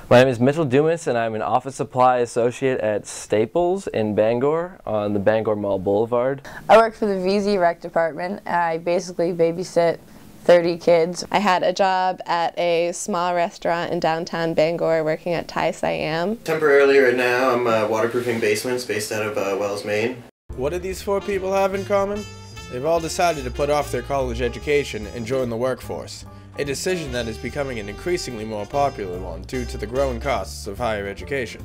My name is Mitchell Dumas, and I'm an office supply associate at Staples in Bangor on the Bangor Mall Boulevard. I work for the VZ Rec department. I basically babysit 30 kids. I had a job at a small restaurant in downtown Bangor working at Thai Siam. Temporarily right now, I'm waterproofing basements based out of Wells, Maine. What do these four people have in common? They've all decided to put off their college education and join the workforce, a decision that is becoming an increasingly more popular one due to the growing costs of higher education.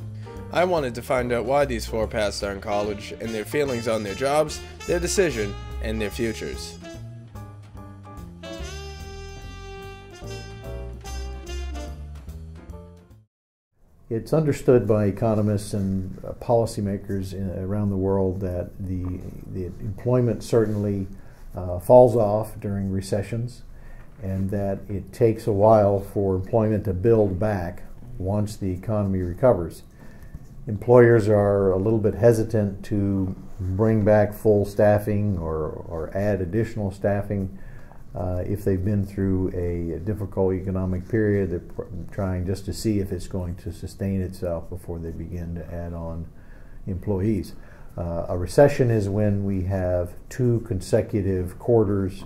I wanted to find out why these four passed on college and their feelings on their jobs, their decision, and their futures. It's understood by economists and policymakers around the world that the employment certainly falls off during recessions, and that it takes a while for employment to build back once the economy recovers. Employers are a little bit hesitant to bring back full staffing or add additional staffing if they've been through a difficult economic period. They're trying just to see if it's going to sustain itself before they begin to add on employees. A recession is when we have two consecutive quarters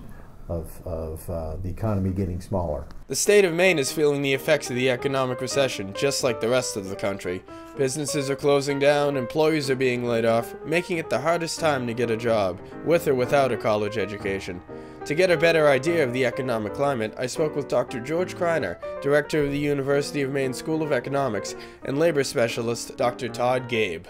of the economy getting smaller. The state of Maine is feeling the effects of the economic recession just like the rest of the country. Businesses are closing down, employees are being laid off, making it the hardest time to get a job, with or without a college education. To get a better idea of the economic climate, I spoke with Dr. George Kreiner, director of the University of Maine School of Economics, and labor specialist Dr. Todd Gabe.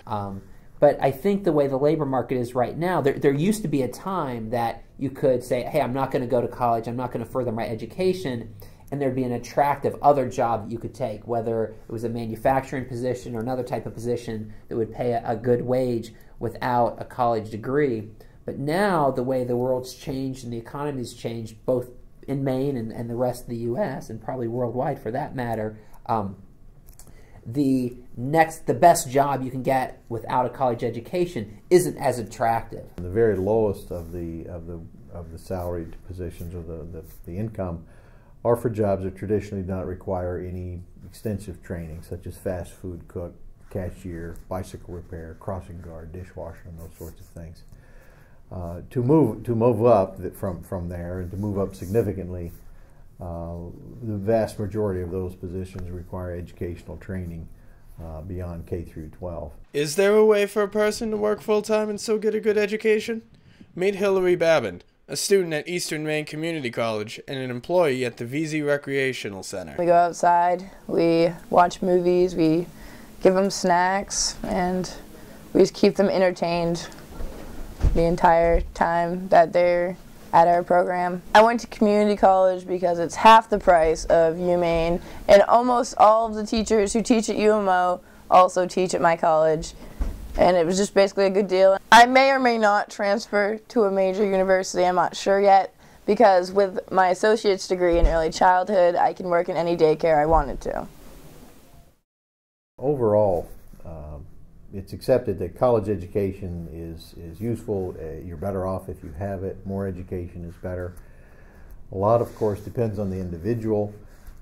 But I think the way the labor market is right now, there used to be a time that you could say, hey, I'm not going to go to college, I'm not going to further my education, and there'd be an attractive other job that you could take, whether it was a manufacturing position or another type of position that would pay a good wage without a college degree. But now the way the world's changed and the economy's changed, both in Maine and the rest of the U.S., and probably worldwide for that matter, the best job you can get without a college education isn't as attractive. The very lowest of the salaried positions, or the income, are for jobs that traditionally do not require any extensive training, such as fast food cook, cashier, bicycle repair, crossing guard, dishwasher, and those sorts of things. To move up from there, and to move up significantly, the vast majority of those positions require educational training beyond K through 12. Is there a way for a person to work full-time and still get a good education? Meet Hillary Babin, a student at Eastern Maine Community College and an employee at the VZ Recreational Center. We go outside, we watch movies, we give them snacks, and we just keep them entertained the entire time that they're at our program. I went to community college because it's half the price of UMaine, and almost all of the teachers who teach at UMO also teach at my college, and it was just basically a good deal. I may or may not transfer to a major university, I'm not sure yet, because with my associate's degree in early childhood, I can work in any daycare I wanted to. Overall, it's accepted that college education is useful. You're better off if you have it. More education is better. A lot, of course, depends on the individual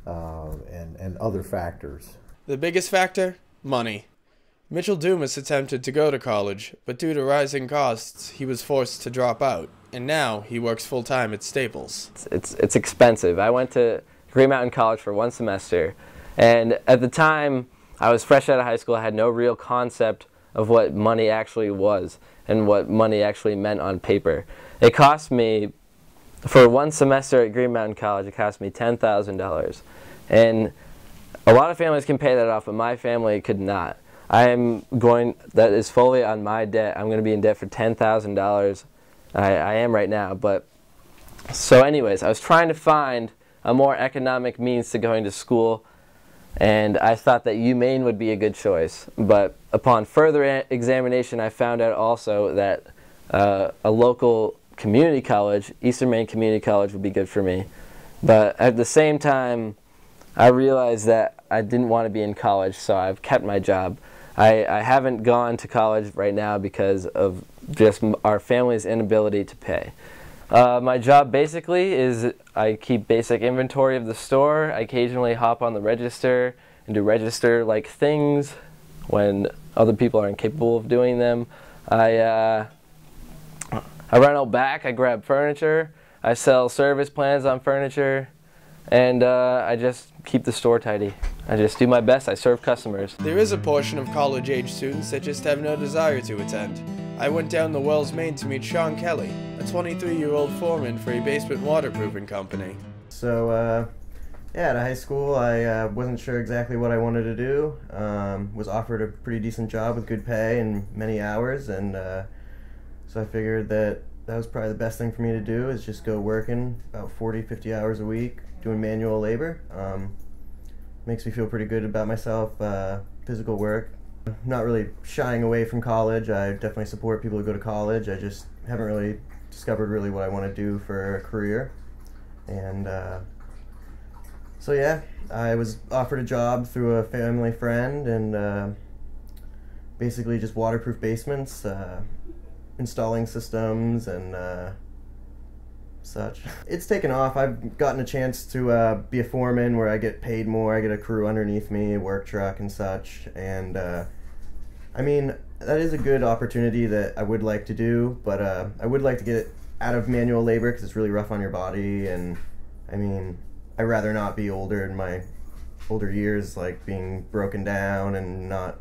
and other factors. The biggest factor? Money. Mitchell Dumas attempted to go to college, but due to rising costs, he was forced to drop out, and now he works full-time at Staples. It's expensive. I went to Green Mountain College for one semester, and at the time, I was fresh out of high school. I had no real concept of what money actually was and what money actually meant on paper. It cost me, for one semester at Green Mountain College, it cost me $10,000. And a lot of families can pay that off, but my family could not. That is fully on my debt. I'm going to be in debt for $10,000. I am right now. But so anyways, I was trying to find a more economic means to going to school, and I thought that UMaine would be a good choice. But upon further examination, I found out also that a local community college, Eastern Maine Community College, would be good for me. But at the same time, I realized that I didn't want to be in college, so I've kept my job. I haven't gone to college right now because of just our family's inability to pay. My job basically is I keep basic inventory of the store. I occasionally hop on the register and do register-like things when other people are incapable of doing them. I run out back, I grab furniture, I sell service plans on furniture, and I just keep the store tidy. I just do my best, I serve customers. There is a portion of college-age students that just have no desire to attend. I went down to Wells, Maine to meet Sean Kelly, a 23-year-old foreman for a basement waterproofing company. So, yeah, out of high school, I wasn't sure exactly what I wanted to do. Was offered a pretty decent job with good pay and many hours, and so I figured that was probably the best thing for me to do, is just go working about 40, 50 hours a week, doing manual labor. Makes me feel pretty good about myself, physical work. Not really shying away from college. I definitely support people who go to college. I just haven't really discovered really what I want to do for a career. And so yeah, I was offered a job through a family friend, and basically just waterproof basements, installing systems and such. It's taken off. I've gotten a chance to be a foreman where I get paid more. I get a crew underneath me, a work truck and such, and I mean, that is a good opportunity that I would like to do, but I would like to get out of manual labor because it's really rough on your body, and I mean, I'd rather not be older in my older years, like being broken down and not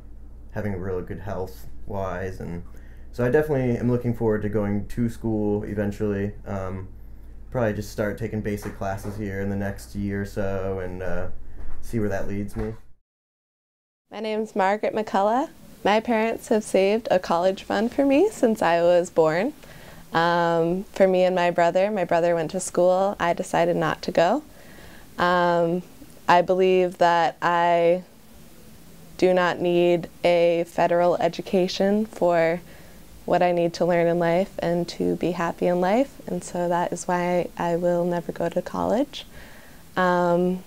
having a real good health wise. And so I definitely am looking forward to going to school eventually. Probably just start taking basic classes here in the next year or so, and see where that leads me. My name's Margaret McCullough. My parents have saved a college fund for me since I was born. For me and my brother went to school. I decided not to go. I believe that I do not need a federal education for what I need to learn in life and to be happy in life, and so that is why I will never go to college. And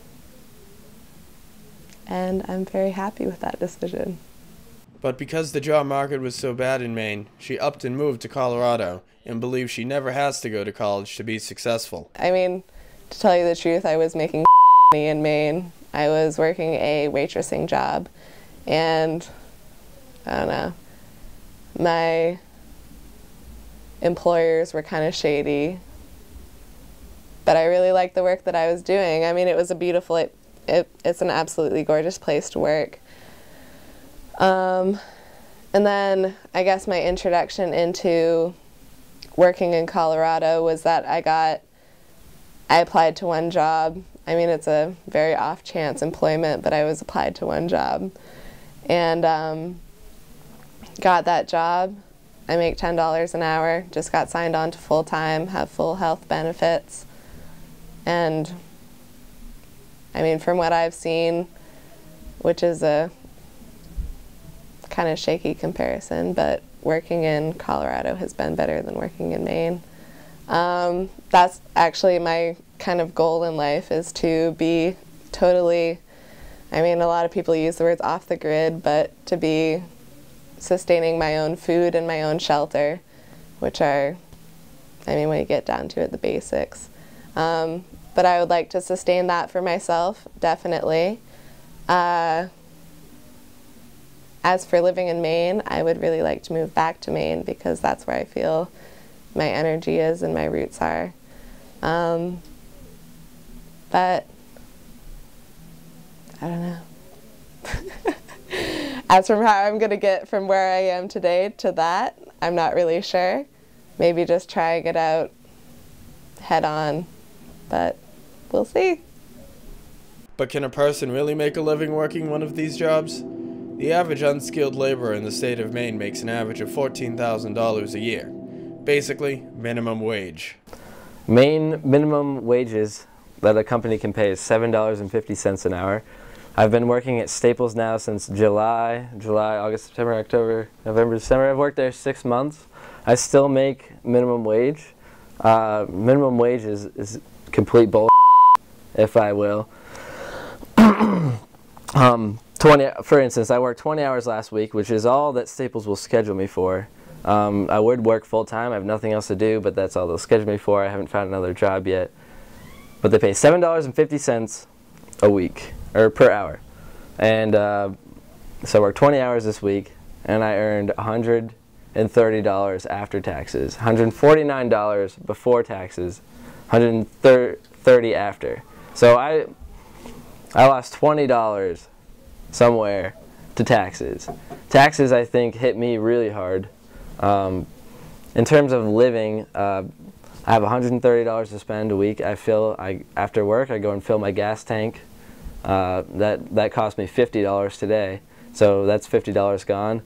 I'm very happy with that decision. But because the job market was so bad in Maine, she upped and moved to Colorado and believes she never has to go to college to be successful. I mean, to tell you the truth, I was making money in Maine. I was working a waitressing job, and I don't know, my employers were kind of shady, but I really liked the work that I was doing. I mean, it was a beautiful, it's an absolutely gorgeous place to work. And then I guess my introduction into working in Colorado was that I applied to one job. I mean, it's a very off-chance employment, but I was applied to one job and got that job. I make $10 an hour, just got signed on to full-time, have full health benefits. And I mean, from what I've seen, which is a kind of shaky comparison, but working in Colorado has been better than working in Maine. That's actually my kind of goal in life, is to be totally, I mean, a lot of people use the words off the grid, but to be sustaining my own food and my own shelter, which are, I mean, when you get down to it, the basics. But I would like to sustain that for myself, definitely. As for living in Maine, I would really like to move back to Maine because that's where I feel my energy is and my roots are. But I don't know. As from how I'm going to get from where I am today to that, I'm not really sure. Maybe just trying it out head on, but we'll see. But can a person really make a living working one of these jobs? The average unskilled laborer in the state of Maine makes an average of $14,000 a year. Basically, minimum wage. Maine minimum wages that a company can pay is $7.50 an hour. I've been working at Staples now since July, August, September, October, November, December. I've worked there 6 months. I still make minimum wage. Minimum wage is complete bull, if I will. For instance, I worked 20 hours last week, which is all that Staples will schedule me for. I would work full-time. I have nothing else to do, but that's all they'll schedule me for. I haven't found another job yet. But they pay $7.50 a week, or per hour. And so I worked 20 hours this week, and I earned $130 after taxes, $149 before taxes, $130 after. So I lost $20 somewhere to taxes. Taxes, I think, hit me really hard. In terms of living, I have $130 to spend a week. After work, I go and fill my gas tank. That cost me $50 today, so that's $50 gone.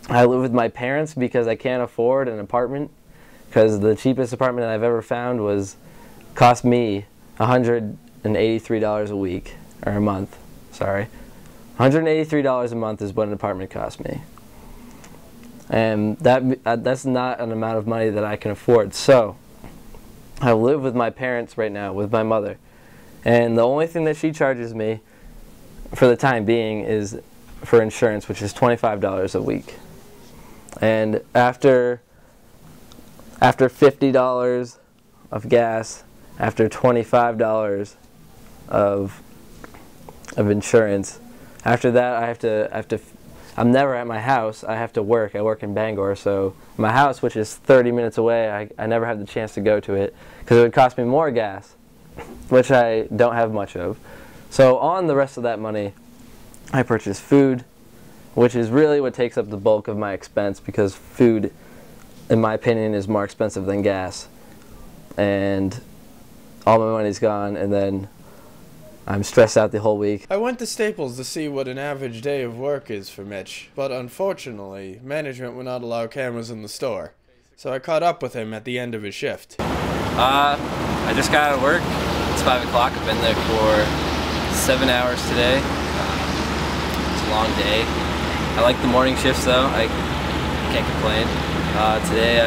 I live with my parents because I can't afford an apartment, because the cheapest apartment that I've ever found cost me $183 a week, or a month, sorry. $183 a month is what an apartment cost me. And that's not an amount of money that I can afford. So I live with my parents right now, with my mother. And the only thing that she charges me for the time being is for insurance, which is $25 a week. And after $50 of gas, after $25 of insurance, after that I'm never at my house. I have to work. I work in Bangor, so my house, which is 30 minutes away, I never have the chance to go to it because it would cost me more gas, which I don't have much of. So on the rest of that money, I purchase food, which is really what takes up the bulk of my expense, because food, in my opinion, is more expensive than gas. And all my money's gone, and then I'm stressed out the whole week. I went to Staples to see what an average day of work is for Mitch, but unfortunately, management would not allow cameras in the store. So I caught up with him at the end of his shift. I just got out of work. It's 5 o'clock. I've been there for 7 hours today. It's a long day. I like the morning shifts though. I can't complain. Today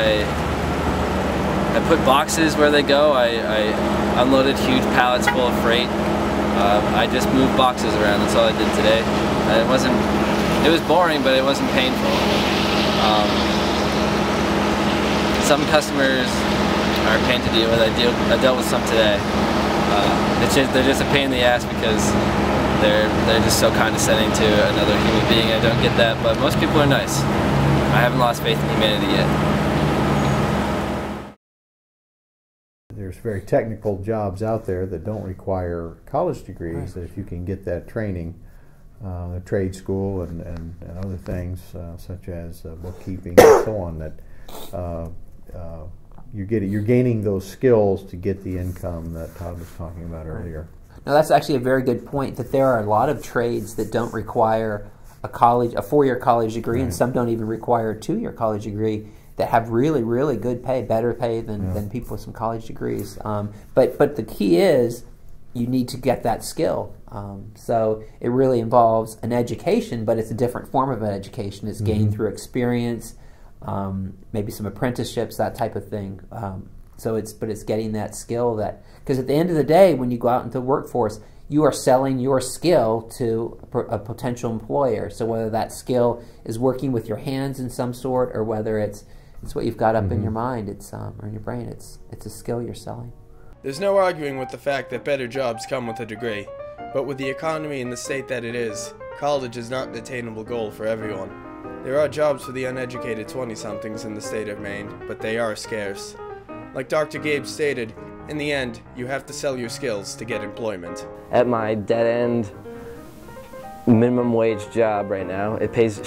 I put boxes where they go. I unloaded huge pallets full of freight. I just moved boxes around. That's all I did today. It was boring, but it wasn't painful. Some customers are a pain to deal with. I dealt with some today. They're just a pain in the ass because they're just so condescending to another human being. I don't get that, but most people are nice. I haven't lost faith in humanity yet. There's very technical jobs out there that don't require college degrees, that if you can get that training, a trade school and other things such as bookkeeping and so on, that you're gaining those skills to get the income that Todd was talking about earlier. Now that's actually a very good point, that there are a lot of trades that don't require a 4-year college degree, and some don't even require a 2-year college degree, that have really, really good pay, better pay than people with some college degrees. But the key is you need to get that skill. So it really involves an education, but it's a different form of an education. It's gained through experience, maybe some apprenticeships, that type of thing. But it's getting that skill, because at the end of the day, when you go out into the workforce, you are selling your skill to a potential employer. So whether that skill is working with your hands in some sort, or whether it's what you've got up in your mind, or in your brain, it's a skill you're selling. There's no arguing with the fact that better jobs come with a degree, but with the economy in the state that it is, college is not an attainable goal for everyone. There are jobs for the uneducated 20-somethings in the state of Maine, but they are scarce. Like Dr. Gabe stated, in the end, you have to sell your skills to get employment. At my dead-end minimum wage job right now, it pays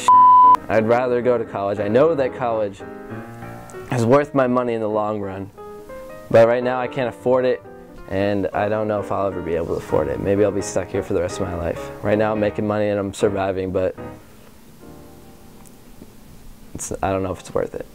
I'd rather go to college. I know that college is worth my money in the long run, but right now I can't afford it, and I don't know if I'll ever be able to afford it. Maybe I'll be stuck here for the rest of my life. Right now I'm making money and I'm surviving, but I don't know if it's worth it.